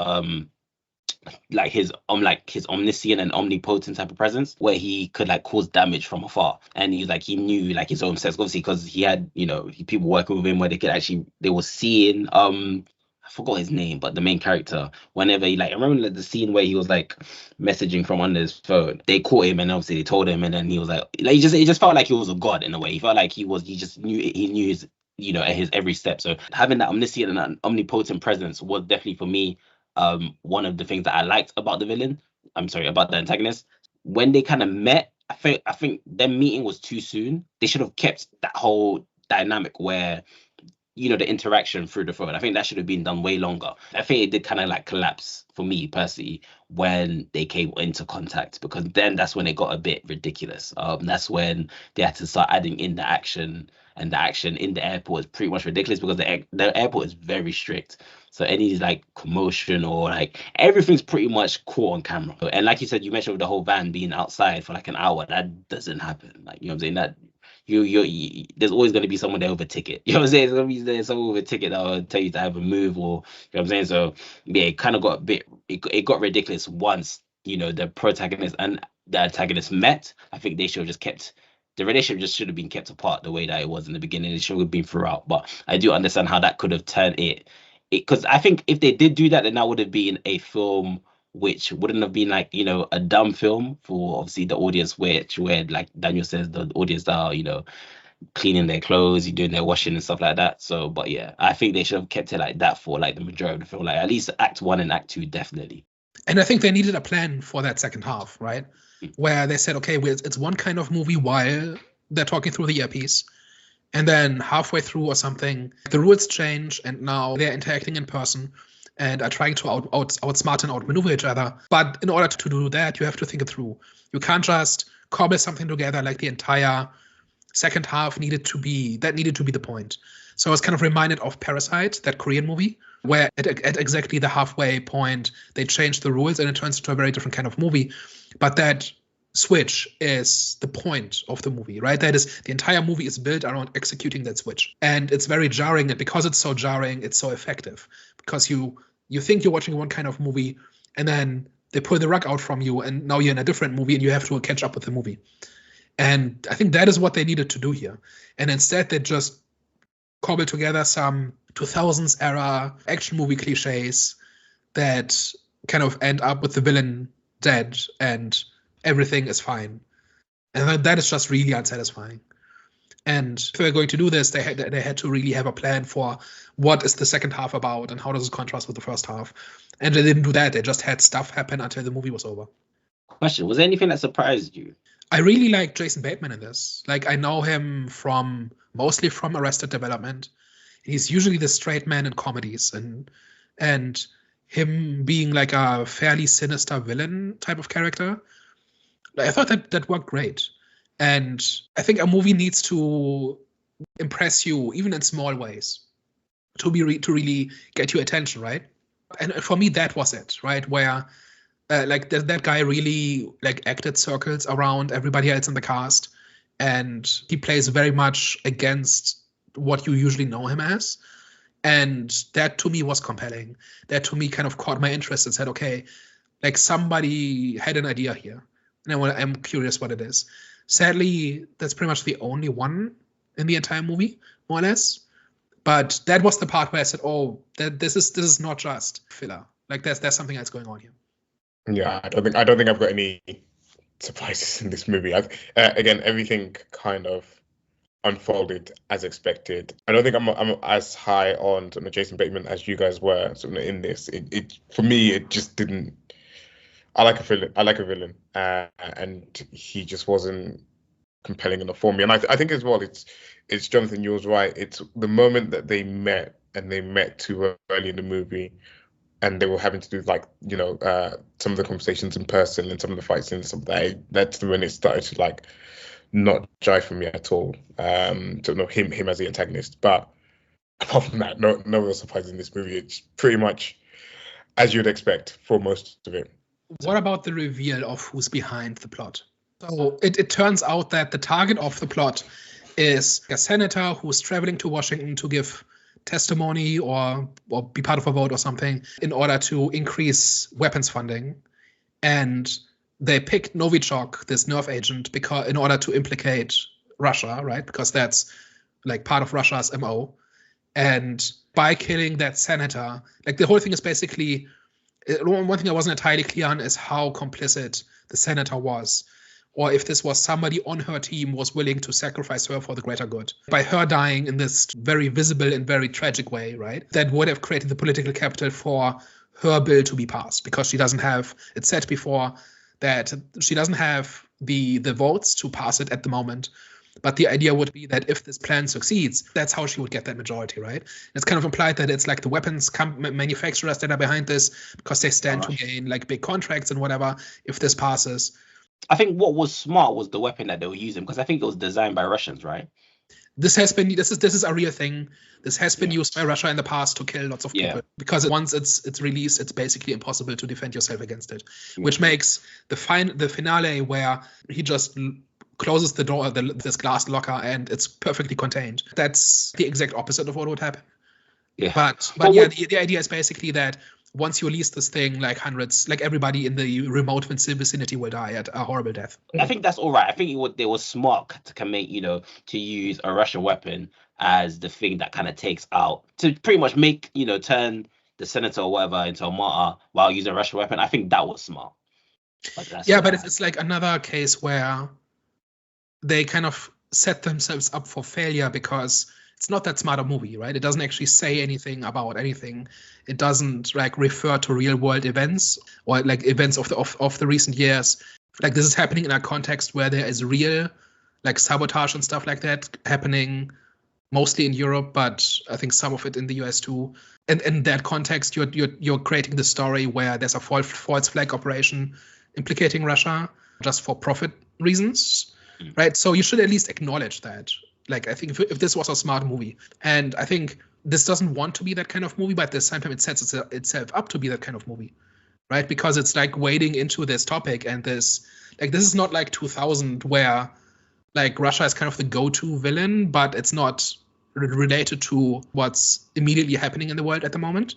like his omniscient and omnipotent type of presence, where he could like cause damage from afar, and he knew like his own sex, obviously, because he had people working with him where they were seeing I forgot his name, but the main character, whenever he I remember the scene where he was like messaging from under his phone, they caught him and obviously they told him, and then he was it just felt like he was a god in a way. He felt like he just knew his at his every step. So having that omniscient and omnipotent presence was definitely for me one of the things that I liked about the antagonist. When they kind of met, I think their meeting was too soon. They should have kept that whole dynamic where the interaction through the phone. I think that should have been done way longer. I think it did kind of like collapse for me personally when they came into contact, because then that's when it got a bit ridiculous. That's when they had to start adding in the action, and the action in the airport is pretty much ridiculous because the airport is very strict. So any like commotion or like everything's pretty much caught on camera. And like you said, you mentioned with the whole van being outside for like an hour, that doesn't happen. Like, you know what I'm saying? That there's always going to be someone there with a ticket. You know what I'm saying? There's going to be someone with a ticket that will tell you to have a move, or you know what I'm saying? So yeah, it kind of got a bit, it got ridiculous once, the protagonist and the antagonist met. I think they should have just kept, the relationship just should have been kept apart the way that it was in the beginning. It should have been throughout. But I do understand how that could have turned it, because I think if they did do that, then that would have been a film which wouldn't have been like, a dumb film for obviously the audience, where like Daniel says, the audience that are, cleaning their clothes, doing their washing and stuff like that. So, but yeah, I think they should have kept it like that for like the majority of the film, like at least Act 1 and Act 2, definitely. And I think they needed a plan for that second half, right? Where they said, okay, it's one kind of movie while they're talking through the earpiece. And then halfway through or something, the rules change and now they're interacting in person and are trying to outsmart and outmaneuver each other. But in order to do that, you have to think it through. You can't just cobble something together like the entire second half needed to be the point. So I was kind of reminded of Parasite, that Korean movie, where at exactly the halfway point, they changed the rules and it turns into a very different kind of movie. But that switch is the point of the movie, right? That is, the entire movie is built around executing that switch. And it's very jarring, and because it's so jarring, it's so effective. Because you think you're watching one kind of movie, and then they pull the rug out from you, and now you're in a different movie, and you have to catch up with the movie. And I think that is what they needed to do here. And instead, they just cobbled together some 2000s era action movie cliches that kind of end up with the villain dead and everything is fine. And that is just really unsatisfying. And if they're going to do this, they had to really have a plan for what is the second half about and how does it contrast with the first half. And they didn't do that. They just had stuff happen until the movie was over. Question, was there anything that surprised you? I really like Jason Bateman in this. Like, I know him mostly from Arrested Development. He's usually the straight man in comedies, and him being like a fairly sinister villain type of character, I thought that worked great. And I think a movie needs to impress you, even in small ways, to really get your attention, right? And for me, that was it, right? Where like that guy really like acted circles around everybody else in the cast, and he plays very much against what you usually know him as. And that to me was compelling. That to me kind of caught my interest and said, okay, like somebody had an idea here, and I'm curious what it is. Sadly, that's pretty much the only one in the entire movie, more or less. But that was the part where I said, oh, this is not just filler. Like there's something else going on here. Yeah, I don't think I've got any surprises in this movie. Again, everything kind of unfolded as expected. I don't think I'm as high on Jason Bateman as you guys were in this. It for me, it just didn't. I like a villain, and he just wasn't compelling enough for me. And I think as well, it's Jonathan, you're right. It's the moment that they met, and they met too early in the movie, and they were having to do like some of the conversations in person and some of the fights and stuff. That's when it started to like not jive for me at all. To know him as the antagonist, but apart from that, no real surprise in this movie. It's pretty much as you'd expect for most of it. What about the reveal of who's behind the plot? So it turns out that the target of the plot is a senator who's traveling to Washington to give testimony or be part of a vote or something in order to increase weapons funding. And they picked Novichok, this nerve agent, in order to implicate Russia, right? Because that's like part of Russia's MO. And by killing that senator, like the whole thing is basically, one thing I wasn't entirely clear on is how complicit the senator was, or if this was somebody on her team was willing to sacrifice her for the greater good. By her dying in this very visible and very tragic way, right, that would have created the political capital for her bill to be passed, because she doesn't have, it's said before, that she doesn't have the votes to pass it at the moment. But the idea would be that if this plan succeeds, that's how she would get that majority, right? It's kind of implied that it's like the weapons manufacturers that are behind this because they stand to gain like big contracts and whatever if this passes. I think what was smart was the weapon that they were using, because I think it was designed by Russians, right? This is a real thing. This has been used by Russia in the past to kill lots of people, because once it's released, it's basically impossible to defend yourself against it, which makes the finale where he just closes the door, this glass locker, and it's perfectly contained. That's the exact opposite of what would happen. Yeah. But the idea is basically that once you release this thing, like everybody in the remote vicinity will die at a horrible death. I think that's all right. I think they were smart to use a Russian weapon as the thing that kind of takes out, to pretty much make, turn the senator or whatever into a martyr while using a Russian weapon. I think that was smart. But it's like another case where they kind of set themselves up for failure because it's not that smart a movie, right? It doesn't actually say anything about anything. It doesn't like refer to real world events or like events of the recent years. Like this is happening in a context where there is real like sabotage and stuff like that happening mostly in Europe, but I think some of it in the US too. And in that context, you're creating the story where there's a false flag operation implicating Russia just for profit reasons, right? So you should at least acknowledge that. Like, I think if this was a smart movie, and I think this doesn't want to be that kind of movie, but at the same time it sets itself up to be that kind of movie, right? Because it's like wading into this topic, and this is not like 2000 where like Russia is kind of the go-to villain, but it's not related to what's immediately happening in the world at the moment.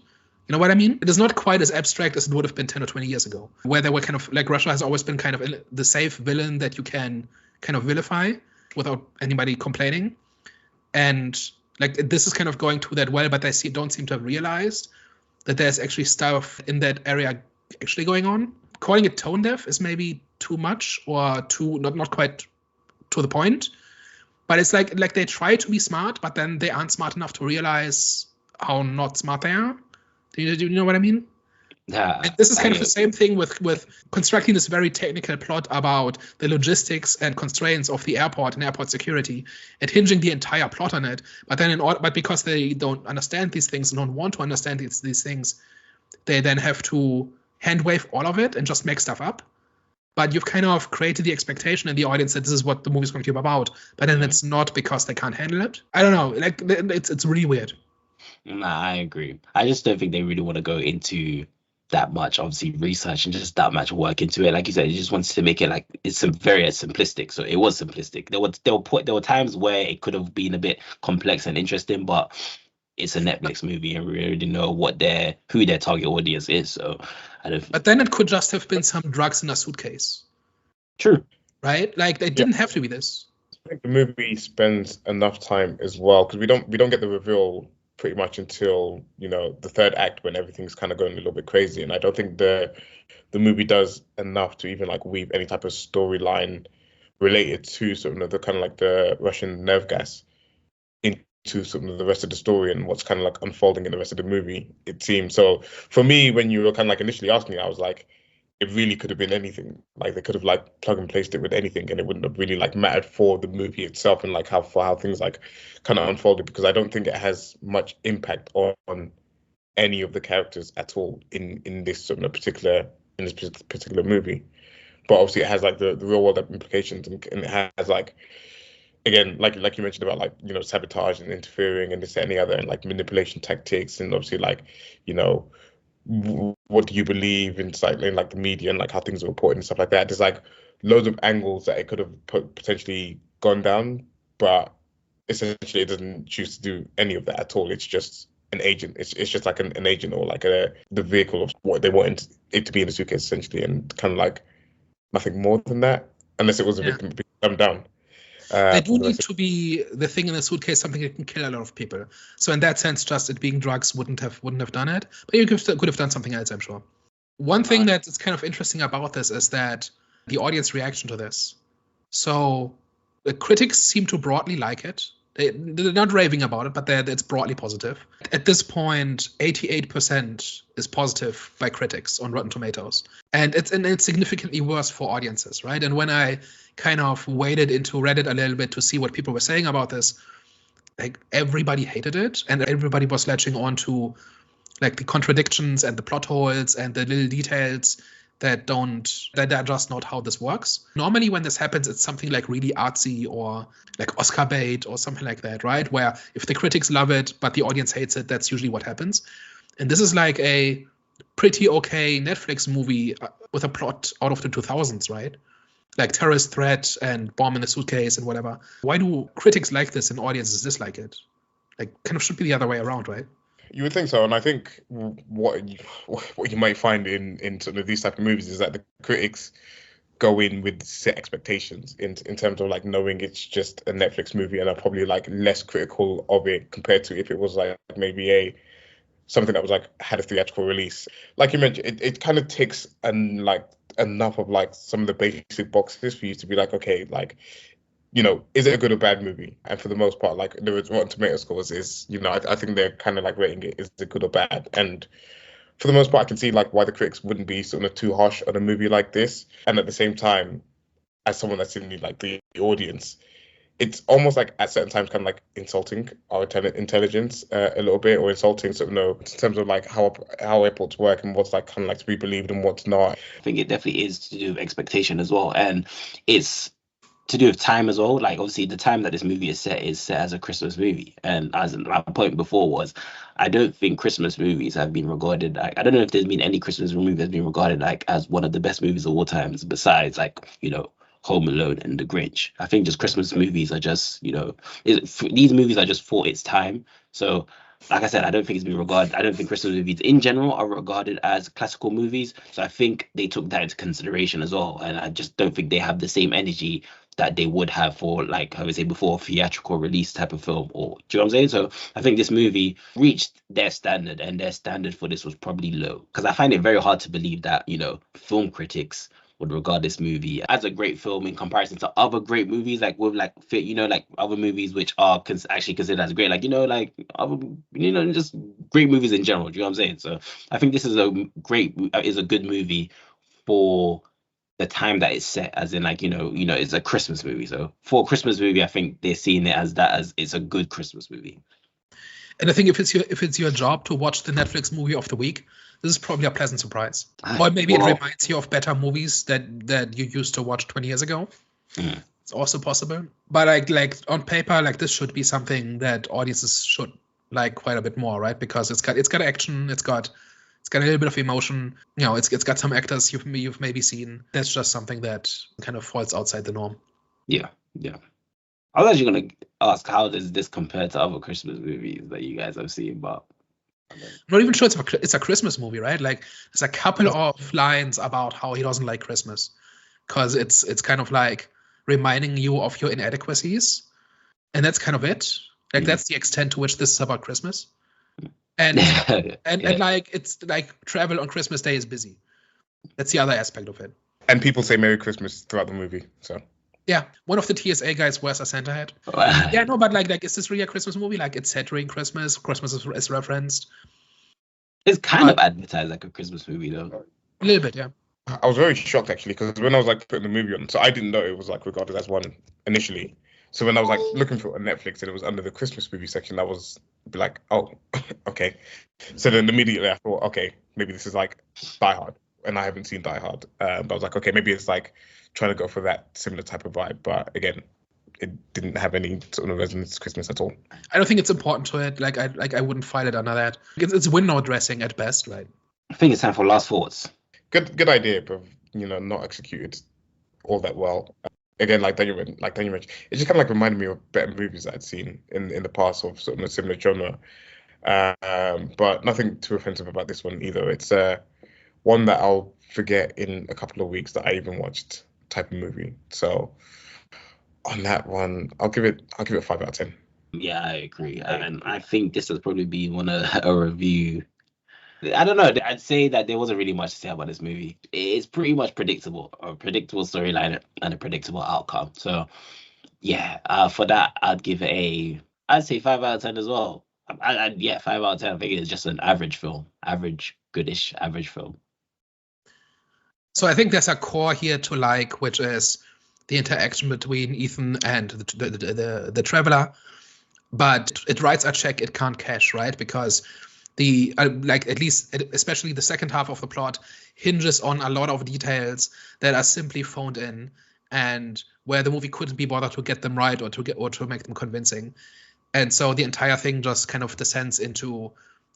You know what I mean? It is not quite as abstract as it would have been 10 or 20 years ago, where they were kind of like Russia has always been kind of the safe villain that you can kind of vilify without anybody complaining. And like this is kind of going to that well, but they don't seem to have realized that there's actually stuff in that area actually going on. Calling it tone deaf is maybe too much or too not quite to the point. But it's like they try to be smart, but then they aren't smart enough to realize how not smart they are. Do you know what I mean? Yeah. And this is kind of the same thing with constructing this very technical plot about the logistics and constraints of the airport and airport security and hinging the entire plot on it. But then but because they don't understand these things and don't want to understand these things, they then have to hand wave all of it and just make stuff up. But you've kind of created the expectation in the audience that this is what the movie's going to be about. But then it's not because they can't handle it. I don't know. Like it's really weird. Nah, I agree. I just don't think they really want to go into that much, obviously, research and just that much work into it. Like you said, it just wants to make it like it's very simplistic. So it was simplistic. There were times where it could have been a bit complex and interesting, but it's a Netflix movie and we already know who their target audience is. So But then it could just have been some drugs in a suitcase. True. Right? Like they didn't have to be this. I think the movie spends enough time as well, because we don't get the reveal pretty much until the third act, when everything's kind of going a little bit crazy, and I don't think the movie does enough to even like weave any type of storyline related to sort of the kind of like the Russian nerve gas into sort of the rest of the story and what's kind of like unfolding in the rest of the movie, it seems. So for me, when you were kind of like initially asking, I was like, it really could have been anything. Like they could have like plug and placed it with anything, and it wouldn't have really like mattered for the movie itself and like how things like kind of unfolded, because I don't think it has much impact on any of the characters at all in this sort of particular movie. But obviously it has like the real world implications, and it has like, again, like you mentioned about like sabotage and interfering and this and the other, and like manipulation tactics, and obviously like what do you believe in like the media and like how things are reported and stuff like that. There's like loads of angles that it could have potentially gone down, but essentially it doesn't choose to do any of that at all. It's just an agent. It's just like an agent, or like the vehicle of what they want it to be in the suitcase, essentially, and kind of like nothing more than that, unless it was a victim being dumbed down. They do need to be the thing in the suitcase, something that can kill a lot of people. So in that sense, just it being drugs wouldn't have done it. But you could have done something else, I'm sure. One thing that is kind of interesting about this is that the audience reaction to this. So the critics seem to broadly like it. They're not raving about it, but it's broadly positive. At this point, 88% is positive by critics on Rotten Tomatoes. And it's significantly worse for audiences, right? And when I kind of waded into Reddit a little bit to see what people were saying about this, like everybody hated it, and everybody was latching on to like the contradictions and the plot holes and the little details that are just not how this works. Normally when this happens, it's something like really artsy or like Oscar bait or something like that, right? Where if the critics love it, but the audience hates it, that's usually what happens. And this is like a pretty okay Netflix movie with a plot out of the 2000s, right? Like terrorist threat and bomb in a suitcase and whatever. Why do critics like this and audiences dislike it? Like kind of should be the other way around, right? You would think so, and I think what you might find in sort of these type of movies is that the critics go in with set expectations in terms of like knowing it's just a Netflix movie, and are probably like less critical of it compared to if it was like maybe something that was like had a theatrical release. Like you mentioned, it kind of ticks and like enough of like some of the basic boxes for you to be like, okay, like, you know, is it a good or bad movie? And for the most part, like the Rotten Tomato scores is, you know, I think they're kind of like rating it, is it good or bad? And for the most part, I can see like why the critics wouldn't be sort of too harsh on a movie like this. And at the same time, as someone that's in the audience, it's almost like at certain times kind of like insulting our intelligence a little bit, or insulting sort of, you know, in terms of like how airports work and what's like kind of like to be believed and what's not. I think it definitely is to do with expectation as well, and it's to do with time as well. Like obviously the time that this movie is set as a Christmas movie, and as my point before was, I don't think Christmas movies have been regarded like, I don't know if there's been any Christmas movie that's been regarded like as one of the best movies of all times besides like, you know, Home Alone and The Grinch. I think just Christmas movies are just, you know, these movies are just for its time. So like I said, I don't think it's been regarded. I don't think Christmas movies in general are regarded as classical movies. So I think they took that into consideration as well. And I just don't think they have the same energy that they would have for, like I would say before, a theatrical release type of film. Or do you know what I'm saying? So I think this movie reached their standard, and their standard for this was probably low. Because I find it very hard to believe that, you know, film critics would regard this movie as a great film in comparison to other great movies, like with like, you know, like other movies which are actually considered as great, like, you know, like other, you know, just great movies in general. Do you know what I'm saying? So I think this is a good movie for the time that it's set, as in like, you know, it's a Christmas movie. So for a Christmas movie, I think they're seeing it as it's a good Christmas movie. And I think if it's your job to watch the Netflix movie of the week, this is probably a pleasant surprise. Or maybe it reminds you of better movies that you used to watch 20 years ago. Mm. It's also possible. But like on paper, like this should be something that audiences should like quite a bit more, right? Because it's got action, it's got a little bit of emotion. You know, it's got some actors you've maybe seen. That's just something that kind of falls outside the norm. Yeah. I was actually gonna ask, how does this compare to other Christmas movies that you guys have seen? But I'm not even sure it's a Christmas movie, right? Like there's a couple of lines about how he doesn't like Christmas, because it's kind of like reminding you of your inadequacies, and that's kind of it. Like that's the extent to which this is about Christmas. And and like it's like travel on Christmas Day is busy. That's the other aspect of it. And people say Merry Christmas throughout the movie, so. Yeah, one of the TSA guys wears a Santa hat. Yeah, no, but like, is this really a Christmas movie? Like, it's set during Christmas. Christmas is referenced. It's kind of advertised like a Christmas movie, though. A little bit, yeah. I was very shocked actually, because when I was like putting the movie on, so I didn't know it was like regarded as one initially. So when I was like looking for it on Netflix and it was under the Christmas movie section, I was like, oh, okay. So then immediately I thought, okay, maybe this is like Die Hard, and I haven't seen Die Hard. But I was like, okay, maybe it's like trying to go for that similar type of vibe, but again, it didn't have any sort of resonance to Christmas at all. I don't think it's important to it. I wouldn't file it under that. It's window dressing at best, right? I think it's time for last thoughts. Good idea, but you know, not executed all that well. Again, like Daniel mentioned, it just kind of like reminded me of better movies that I'd seen in the past of sort of a similar genre. But nothing too offensive about this one either. It's one that I'll forget in a couple of weeks that I even watched type of movie. So on that one, I'll give it 5 out of 10. Yeah, I agree. And I think this has probably been a review. I don't know. I'd say that there wasn't really much to say about this movie. It's pretty much predictable, a predictable storyline and a predictable outcome. So yeah, for that, I'd give it a I'd say 5 out of 10 as well. Yeah, 5 out of 10. I think it's just an average film, goodish average film. So I think there's a core here to like, which is the interaction between Ethan and the traveler, but it writes a check it can't cash, right? Because the like, at least especially the second half of the plot hinges on a lot of details that are simply phoned in, and where the movie couldn't be bothered to get them right or to make them convincing. And so the entire thing just kind of descends into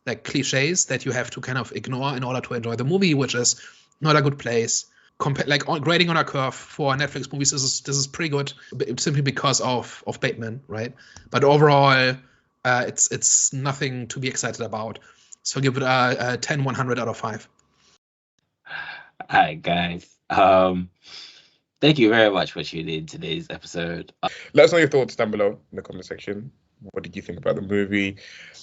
like cliches that you have to kind of ignore in order to enjoy the movie, which is not a good place. Grading on a curve for Netflix movies, this is pretty good, simply because of Bateman, right? But overall, it's nothing to be excited about. So give it a 10 100 out of 5. All right, guys. Thank you very much for tuning in today's episode. Let us know your thoughts down below in the comment section. What did you think about the movie?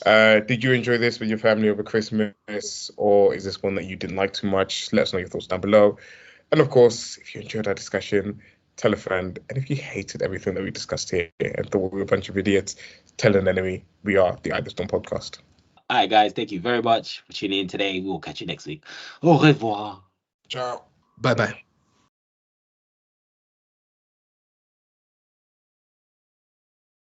Did you enjoy this with your family over Christmas, or is this one that you didn't like too much? Let us know your thoughts down below. And of course, if you enjoyed our discussion, tell a friend. And if you hated everything that we discussed here and thought we were a bunch of idiots, tell an enemy. We are the Either Storm Podcast. All right, guys. Thank you very much for tuning in today. We will catch you next week. Au revoir. Ciao. Bye-bye.